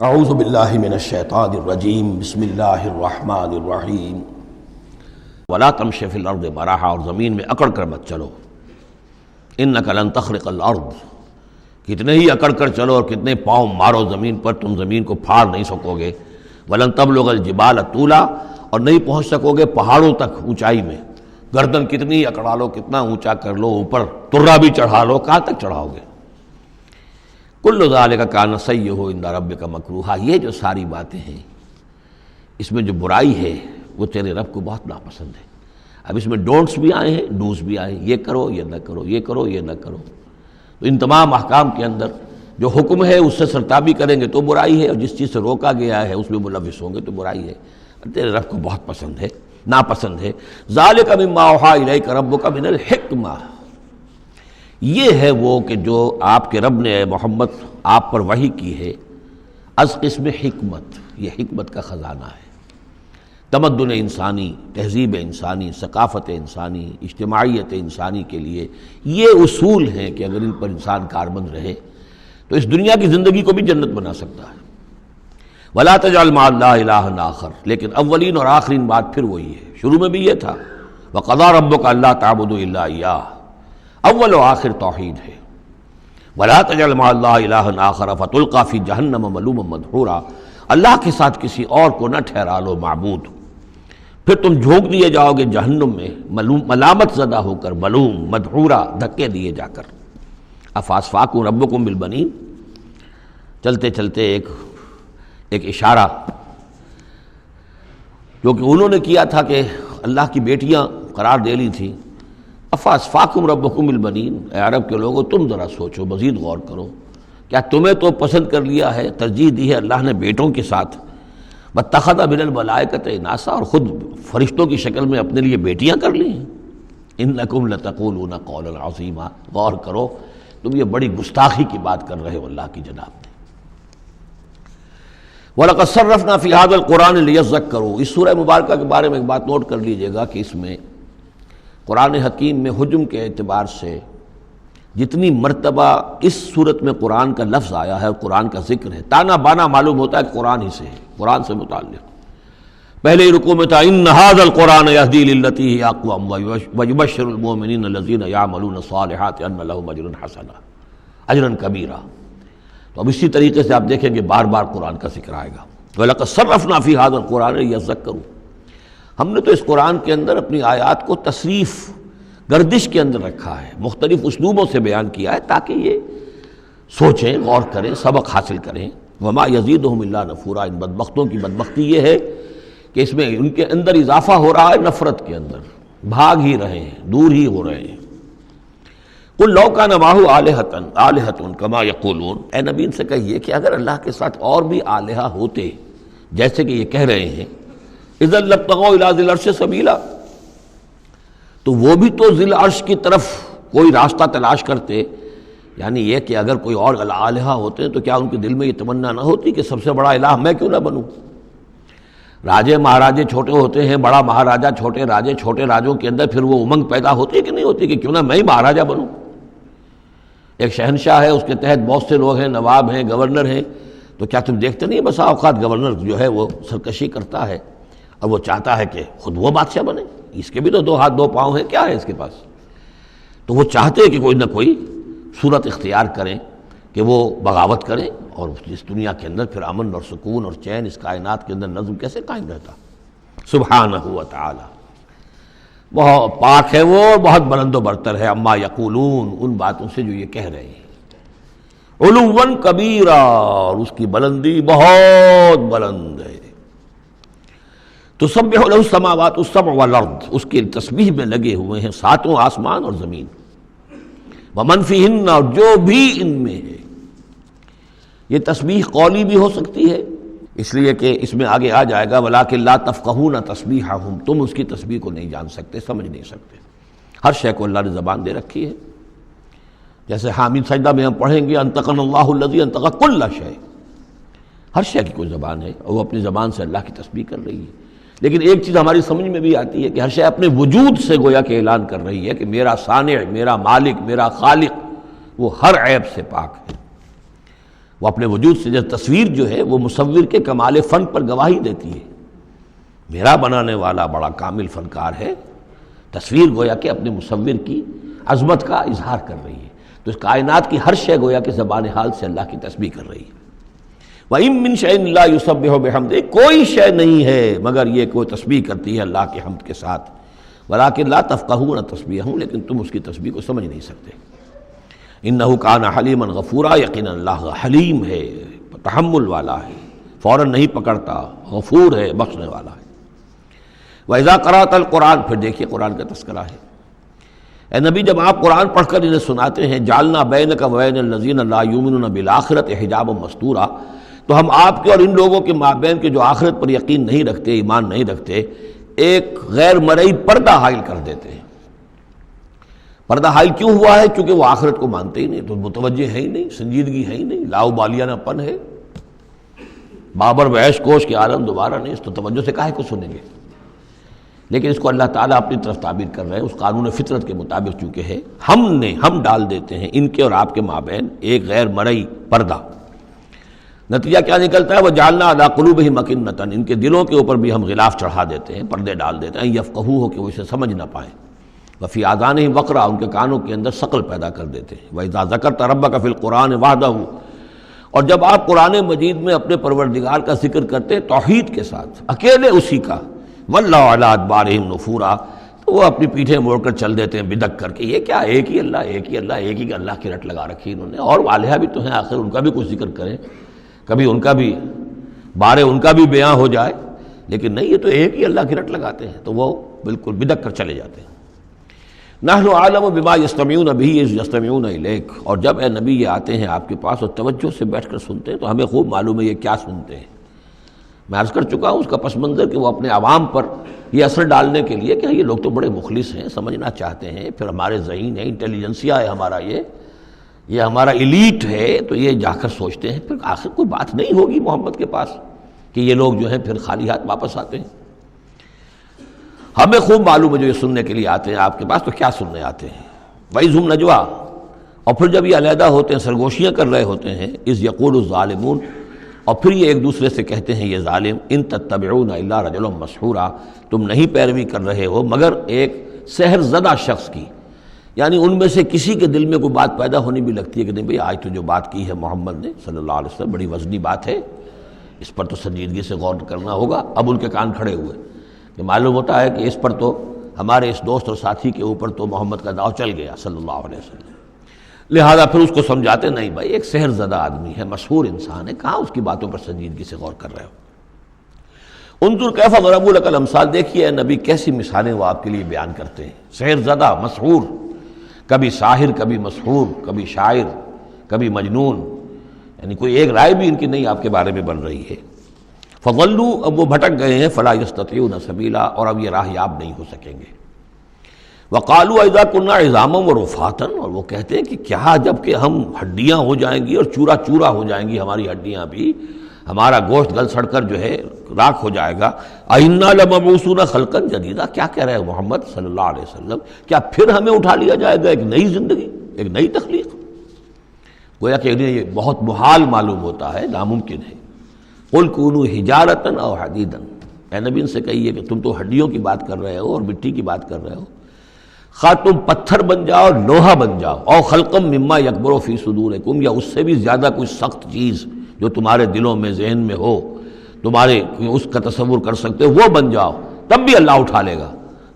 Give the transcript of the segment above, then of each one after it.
اعوذ باللہ من الشیطان الرجیم بسم اللہ الرحمن الرحیم ولا تمش فی الارض مرحا، اور زمین میں اکڑ کر مت چلو، انک لن تخرق الارض، کتنے ہی اکڑ کر چلو اور کتنے پاؤں مارو زمین پر، تم زمین کو پھاڑ نہیں سکو گے۔ ولن تبلغ الجبال طولا، اور نہیں پہنچ سکو گے پہاڑوں تک اونچائی میں، گردن کتنی ہی اکڑا لو، کتنا اونچا کر لو، اوپر ترا بھی چڑھا لو، کہاں تک چڑھاؤ گے؟ کل ذالک کان سیئہ عند ربک مکروہا، یہ جو ساری باتیں ہیں اس میں جو برائی ہے وہ تیرے رب کو بہت ناپسند ہے۔ اب اس میں ڈونٹس بھی آئے ہیں، ڈوز بھی آئے ہیں، یہ کرو یہ نہ کرو، یہ کرو یہ نہ کرو۔ تو ان تمام احکام کے اندر جو حکم ہے اس سے سرتابی کریں گے تو برائی ہے، اور جس چیز سے روکا گیا ہے اس میں ملوث ہوں گے تو برائی ہے، تیرے رب کو بہت پسند ہے، ناپسند ہے۔ ذالک مما اوحی الیک ربک من الحکمہ، یہ ہے وہ کہ جو آپ کے رب نے اے محمد آپ پر وحی کی ہے، از قسم حکمت، یہ حکمت کا خزانہ ہے۔ تمدن انسانی، تہذیب انسانی، ثقافت انسانی، اجتماعیت انسانی کے لیے یہ اصول ہیں کہ اگر ان پر انسان کاربند رہے تو اس دنیا کی زندگی کو بھی جنت بنا سکتا ہے۔ وَلَا تَجْعَلْ مَعَ اللَّهِ إِلَٰهًا آخَرَ، لیکن اولین اور آخرین بات پھر وہی ہے، شروع میں بھی یہ تھا وَقَضَىٰ رَبُّكَ أَلَّا تَعْبُدُوا إِلَّا إِيَّاهُ، اول و آخر توحید ہے۔ وَلَا تَجْعَلْ مَعَ اللَّهِ إِلَٰهًا آخَرَ فَتُلْقَىٰ فِي جَهَنَّمَ مَلُومًا مَدْحُورًا، اللہ کے ساتھ کسی اور کو نہ ٹھہرا لو معبود، پھر تم جھونک دیے جاؤ گے جہنم میں ملامت زدہ ہو کر، ملوم مدحورا، دھکے دیے جا کر۔ افاسفاکم ربکم بالبنین، چلتے چلتے ایک اشارہ جو کہ انہوں نے کیا تھا کہ اللہ کی بیٹیاں قرار دے لی تھی۔ افاسفاکم ربکم بالبنین، اے عرب کے لوگوں تم ذرا سوچو، مزید غور کرو، کیا تمہیں تو پسند کر لیا ہے، ترجیح دی ہے اللہ نے بیٹوں کے ساتھ، واتخذ من الملائکۃ اناسا، اور خود فرشتوں کی شکل میں اپنے لیے بیٹیاں کر لی ہیں۔ انکم لتقولون قولا عظیما، غور کرو تم یہ بڑی گستاخی کی بات کر رہے ہو اللہ کی جناب میں۔ وَلَقَدْ صَرَّفْنَا فِي هَذَا الْقُرْآنِ لِيَذَّكَّرُوا، اس سورہ مبارکہ کے بارے میں ایک بات نوٹ کر لیجئے گا کہ اس میں قرآن حکیم میں حجم کے اعتبار سے جتنی مرتبہ اس صورت میں قرآن کا لفظ آیا ہے، قرآن کا ذکر ہے، تانا بانا معلوم ہوتا ہے کہ قرآن ہی سے ہے، قرآن سے متعلق۔ پہلے رکوع میں تھا ان ھذا القرآن یہدی للتی ہی اقوم ویبشر المؤمنین الذین یعملون الصالحات ان لهم اجرا حسنا، اجرا کبیرا۔ تو اب اسی طریقے سے آپ دیکھیں گے بار بار قرآن کا ذکر آئے گا۔ وَلَقَدْ صَرَّفْنَا فِي هَذَا الْقُرْآنِ لِيَذَّكَّرُوا، ہم نے تو اس قرآن کے اندر اپنی آیات کو تصریف، گردش کے اندر رکھا ہے، مختلف اسلوبوں سے بیان کیا ہے تاکہ یہ سوچیں، غور کریں، سبق حاصل کریں۔ وما یزیدہم الا نفورا، ان بدبختوں کی بدبختی یہ ہے کہ اس میں ان کے اندر اضافہ ہو رہا ہے نفرت کے اندر، بھاگ ہی رہے ہیں، دور ہی ہو رہے ہیں۔ قل لو کان معہ آلہۃ کما یقولون، اے نبی ان سے کہیے کہ اگر اللہ کے ساتھ اور بھی آلہہ ہوتے جیسے کہ یہ کہہ رہے ہیں، اذا لابتغوا الی ذی العرش سبیلا، تو وہ بھی تو ذی العرش کی طرف کوئی راستہ تلاش کرتے، یعنی یہ کہ اگر کوئی اور الہہ ہوتے تو کیا ان کے دل میں یہ تمنا نہ ہوتی کہ سب سے بڑا الہ میں کیوں نہ بنوں؟ راجے مہاراجے چھوٹے ہوتے ہیں، بڑا مہاراجا چھوٹے راجے، چھوٹے راجوں کے اندر پھر وہ امنگ پیدا ہوتی ہے کہ نہیں ہوتی کہ کیوں نہ میں ہی مہاراجا بنوں؟ ایک شہنشاہ ہے، اس کے تحت بہت سے لوگ ہیں، نواب ہیں، گورنر ہیں، تو کیا تم دیکھتے نہیں بسا اوقات گورنر جو ہے وہ سرکشی کرتا ہے اور وہ چاہتا ہے کہ خود وہ بادشاہ بنے، اس کے بھی تو دو ہاتھ دو پاؤں ہیں، کیا ہے اس کے پاس؟ تو وہ چاہتے ہیں کہ کوئی نہ کوئی صورت اختیار کریں کہ وہ بغاوت کریں، اور اس دنیا کے اندر پھر امن اور سکون اور چین، اس کائنات کے اندر نظم کیسے قائم رہتا؟ سبحانہ و تعالی، بہت پاک ہے وہ، بہت بلند و برتر ہے، اما یقولون، ان باتوں سے جو یہ کہہ رہے ہیں، علوا کبیرا، اور اس کی بلندی بہت بلند ہے۔ تسبح له السماوات السبع والارض، اس کی تسبیح میں لگے ہوئے ہیں ساتوں آسمان اور زمین، ومن فیہن، اور جو بھی ان میں ہے۔ یہ تسبیح قولی بھی ہو سکتی ہے، اس لیے کہ اس میں آگے آ جائے گا وَلَٰكِن لَا تَفْقَهُونَ تَسْبِيحَهُمْ، تم اس کی تسبیح کو نہیں جان سکتے، سمجھ نہیں سکتے۔ ہر شے کو اللہ نے زبان دے رکھی ہے، جیسے حامد سجدہ میں ہم پڑھیں گے انطقنا اللہ الذی انطق کل شیء، ہر شے کی کوئی زبان ہے اور وہ اپنی زبان سے اللہ کی تسبیح کر رہی ہے۔ لیکن ایک چیز ہماری سمجھ میں بھی آتی ہے کہ ہر شے اپنے وجود سے گویا کہ اعلان کر رہی ہے کہ میرا صانع، میرا مالک، میرا خالق وہ ہر عیب سے پاک ہے۔ وہ اپنے وجود سے جب تصویر جو ہے وہ مصور کے کمال فن پر گواہی دیتی ہے، میرا بنانے والا بڑا کامل فنکار ہے، تصویر گویا کہ اپنے مصور کی عظمت کا اظہار کر رہی ہے، تو اس کائنات کی ہر شے گویا کہ زبان حال سے اللہ کی تسبیح کر رہی ہے۔ وَإِن مِّن شَيْءٍ لَّا يُسَبِّحُ بِحَمْدِهِ، کوئی شے نہیں ہے مگر یہ کوئی تسبیح کرتی ہے اللہ کے حمد کے ساتھ، وَلَٰكِن لَّا تَفْقَهُونَ تَسْبِيحَهُمْ، لیکن تم اس کی تسبیح کو سمجھ نہیں سکتے۔ إِنَّهُ كَانَ حَلِيمًا غَفُورًا، یقیناً اللہ حلیم ہے، تحمل والا ہے، فوراً نہیں پکڑتا، غفور ہے، بخشنے والا ہے۔ وَإِذَا قَرَأْتَ الْقُرْآنَ، پھر دیکھیے قرآن کا تذکرہ ہے، اے نبی جب آپ قرآن پڑھ کر انہیں سناتے ہیں، جعلنا بینک وبین الذین لا یؤمنون بالآخرۃ حجابا مستورا، تو ہم آپ کے اور ان لوگوں کے مابین کے جو آخرت پر یقین نہیں رکھتے، ایمان نہیں رکھتے، ایک غیر مرئی پردہ حائل کر دیتے ہیں۔ پردہ حائل کیوں ہوا ہے؟ کیونکہ وہ آخرت کو مانتے ہی نہیں، تو متوجہ ہے ہی نہیں، سنجیدگی ہے ہی نہیں، لاؤبالیانہ پن ہے، بابر وحش کوش کے عالم دوبارہ نہیں، اس تو توجہ سے کاہے کو سنیں گے؟ لیکن اس کو اللہ تعالیٰ اپنی طرف تعبیر کر رہے ہیں، اس قانون فطرت کے مطابق چونکہ ہے، ہم ڈال دیتے ہیں ان کے اور آپ کے مابین ایک غیر مرئی پردہ۔ نتیجہ کیا نکلتا ہے؟ وَجَعَلْنَا عَلَىٰ قُلُوبِهِمْ أَكِنَّةً، ان کے دلوں کے اوپر بھی ہم غلاف چڑھا دیتے ہیں، پردے ڈال دیتے ہیں، يَفْقَهُوهُ کہ وہ اسے سمجھ نہ پائیں، وَفِي آذَانِهِمْ وَقْرًا، ان کے کانوں کے اندر ثقل پیدا کر دیتے ہیں۔ وَإِذَا ذَكَرْتَ رَبَّكَ فِي الْقُرْآنِ وَحْدَهُ، اور جب آپ قرآن مجید میں اپنے پروردگار کا ذکر کرتے ہیں توحید کے ساتھ، اکیلے اسی کا، وَاللَّهُ عَلَىٰ أَدْبَارِهِمْ نُفُورًا، تو وہ اپنی پیٹھیں موڑ کر چل دیتے ہیں بدک کر کے، یہ کیا ایک ہی اللہ، ایک ہی اللہ، ایک ہی اللہ کی رٹ لگا رکھی انہوں نے، اور آلیہ بھی تو ہیں، آخر ان کا بھی کچھ ذکر کریں، کبھی ان کا بھی بارے ان کا بھی بیان ہو جائے، لیکن نہیں، یہ تو ایک ہی اللہ کی رٹ لگاتے ہیں، تو وہ بالکل بدک کر چلے جاتے ہیں۔ نحن اعلم بما یستمعون به اذ یستمعون الیک، اور جب اے نبی یہ آتے ہیں آپ کے پاس اور توجہ سے بیٹھ کر سنتے ہیں تو ہمیں خوب معلوم ہے یہ کیا سنتے ہیں۔ میں عرض کر چکا ہوں اس کا پس منظر کہ وہ اپنے عوام پر یہ اثر ڈالنے کے لیے کہ یہ لوگ تو بڑے مخلص ہیں، سمجھنا چاہتے ہیں، پھر ہمارے ذہین ہے، انٹیلیجنسیا ہے ہمارا، یہ ہمارا ایلیٹ ہے، تو یہ جا کر سوچتے ہیں پھر آخر کوئی بات نہیں ہوگی محمد کے پاس کہ یہ لوگ جو ہیں پھر خالی ہاتھ واپس آتے ہیں۔ ہمیں خوب معلوم ہے جو یہ سننے کے لیے آتے ہیں آپ کے پاس تو کیا سننے آتے ہیں۔ وَإِذْ هُمْ نَجْوَىٰ، اور پھر جب یہ علیحدہ ہوتے ہیں، سرگوشیاں کر رہے ہوتے ہیں، اِذْ يَقُولُ الظَّالِمُونَ، اور پھر یہ ایک دوسرے سے کہتے ہیں یہ ظالم، ان تتبعون الا رجلا مسحورا، تم نہیں پیروی کر رہے ہو مگر ایک سحر زدہ شخص کی، یعنی ان میں سے کسی کے دل میں کوئی بات پیدا ہونی بھی لگتی ہے کہ نہیں بھئی آج تو جو بات کی ہے محمد نے صلی اللہ علیہ وسلم بڑی وزنی بات ہے، اس پر تو سنجیدگی سے غور کرنا ہوگا۔ اب ان کے کان کھڑے ہوئے کہ معلوم ہوتا ہے کہ اس پر تو ہمارے اس دوست اور ساتھی کے اوپر تو محمد کا داؤ چل گیا صلی اللہ علیہ وسلم، لہذا پھر اس کو سمجھاتے نہیں بھائی ایک سحر زدہ آدمی ہے، مسحور انسان ہے، کہاں اس کی باتوں پر سنجیدگی سے غور کر رہے ہو۔ انظر کیف ضربوا لک الامثال، دیکھیے اے نبی کیسی مثالیں وہ آپ کے لیے بیان کرتے ہیں، سحر زدہ، مسحور، کبھی ساحر، کبھی مسحور، کبھی شاعر، کبھی مجنون، یعنی کوئی ایک رائے بھی ان کی نہیں آپ کے بارے میں بن رہی ہے۔ فضلوا، اب وہ بھٹک گئے ہیں، فلا یستطیعون سبیلا، اور اب یہ راہ یاب نہیں ہو سکیں گے۔ وقالوا اذا كنا عظاما ورفاتا، اور وہ کہتے ہیں کہ کیا جب کہ ہم ہڈیاں ہو جائیں گی اور چورا چورا ہو جائیں گی ہماری ہڈیاں بھی، ہمارا گوشت گل سڑ کر جو ہے راکھ ہو جائے گا، اِنَّا لَمَبْعُوثُونَ خَلْقًا جَدِيدًا، کیا کہہ رہے ہیں محمد صلی اللہ علیہ وسلم، کیا پھر ہمیں اٹھا لیا جائے گا ایک نئی زندگی، ایک نئی تخلیق؟ گویا کہ انہیں یہ بہت محال معلوم ہوتا ہے، ناممکن ہے۔ قُلْ كُونُوا حِجَارَةً أَوْ حَدِيدًا، اے نبی ان سے کہیے کہ تم تو ہڈیوں کی بات کر رہے ہو اور مٹی کی بات کر رہے ہو، خواہ تم پتھر بن جاؤ، لوہا بن جاؤ، او خلقم مما یکبر فی صدورکم، یا اس سے بھی زیادہ کوئی سخت چیز جو تمہارے دلوں میں ذہن میں ہو، تمہارے اس کا تصور کر سکتے ہو، وہ بن جاؤ، تب بھی اللہ اٹھا لے گا۔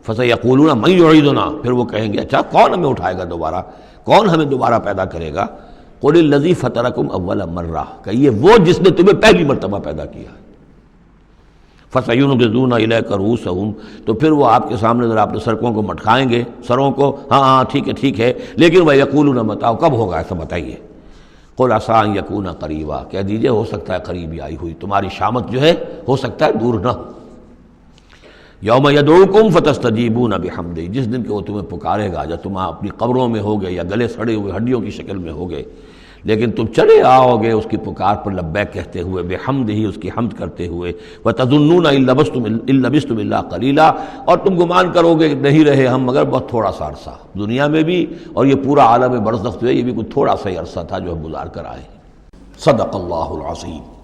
فسیقولون من یعیدنا، پھر وہ کہیں گے اچھا کون ہمیں اٹھائے گا دوبارہ، کون ہمیں دوبارہ پیدا کرے گا؟ قل الذی فطرکم اول مرہ، کہیے وہ جس نے تمہیں پہلی مرتبہ پیدا کیا ہے۔ فَسَيُنْغِضُونَ إِلَيْكَ رُؤُوسَهُمْ، تو پھر وہ آپ کے سامنے ذرا اپنے سرکوں کو مٹکائیں گے، سروں کو، ہاں ٹھیک ہے، لیکن وَيَقُولُونَ مَتَىٰ، کب ہوگا ایسا بتائیے؟ قُلْ عَسَىٰ أَن يَكُونَ قَرِيبًا، کہہ دیجئے ہو سکتا ہے قریب ہی آئی ہوئی تمہاری شامت جو ہے، ہو سکتا ہے دور نہ ہو۔ یوم یدعوکم فتستجیبون بحمدہ، جس دن کہ وہ تمہیں پکارے گا جب تم اپنی قبروں میں ہوگے یا گلے سڑے ہوئے ہڈیوں کی شکل میں ہوگے، لیکن تم چلے آؤ گے اس کی پکار پر لبیک کہتے ہوئے، بحمدہ، اس کی حمد کرتے ہوئے، وتظنون ان لبثتم الا قلیلا، اور تم گمان کرو گے کہ نہیں رہے ہم مگر بہت تھوڑا سا عرصہ دنیا میں بھی، اور یہ پورا عالم برزخ جو ہے یہ بھی کوئی تھوڑا سا ہی عرصہ تھا جو ہم گزار کر آئے ہیں۔ صدق اللہ العظیم۔